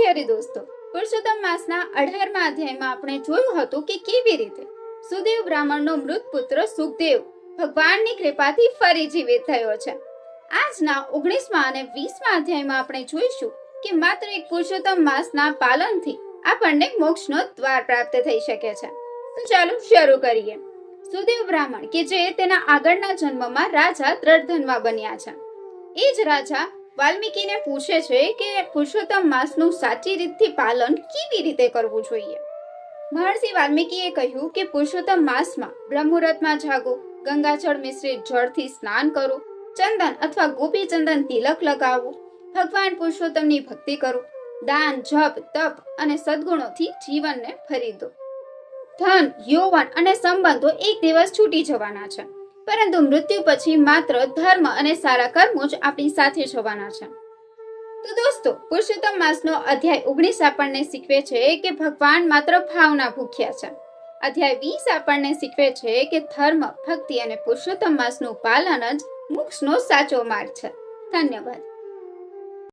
નમસ્તે હરિદોસ્તો, પુરુષોત્તમ માસના 18મા અધ્યાયમાં આપણે જોયું હતું કે કેવી રીતે સુદેવ બ્રાહ્મણનો મૃત પુત્ર સુખદેવ ભગવાનની કૃપાથી ફરી જીવિત થયો છે. આજના 19મા અને 20મા અધ્યાયમાં આપણે જોઈશું કે માત્ર એક પુરુષોત્તમ માસના પાલનથી આપણને મોક્ષનો દ્વાર પ્રાપ્ત થઈ શકે છે. તો ચાલો શરૂ કરીએ. સુદેવ બ્રાહ્મણ કે જે તેના આગળના જન્મમાં રાજા દ્રઢધન્વા બન્યા છે, એ જ રાજા વાલ્મીકીને પૂછે છે કે પુરુષોત્તમ માસનું સાચી રીતથી પાલન કેવી રીતે કરવું જોઈએ. મહર્ષિ વાલ્મીકીએ કહ્યું કે પુરુષોત્તમ માસમાં બ્રહ્મુહૂર્તમાં જાગો, ગંગાજળ મિશ્રિત જળથી સ્નાન કરો, ચંદન અથવા ગોપી ચંદન તિલક લગાવો, ભગવાન પુરુષોત્તમની ભક્તિ કરો, દાન, જપ, તપ અને સદગુણોથી જીવનને ભરી દો. ધન, યૌવન અને સંબંધો એક દિવસ છૂટી જવાના છે, પરંતુ મૃત્યુ પછી માત્ર ધર્મ અને સારા કર્મો જ આપણી સાથે જવાના છે. તો દોસ્તો, પુરુષોત્તમ માસનો અધ્યાય 19 આપણને શીખવે છે કે ભગવાન માત્ર ભાવના ભૂખ્યા છે. અધ્યાય 20 આપણને શીખવે છે કે ધર્મ, ભક્તિ અને પુરુષોત્તમ માસનું પાલન જ મોક્ષનો સાચો માર્ગ છે. ધન્યવાદ.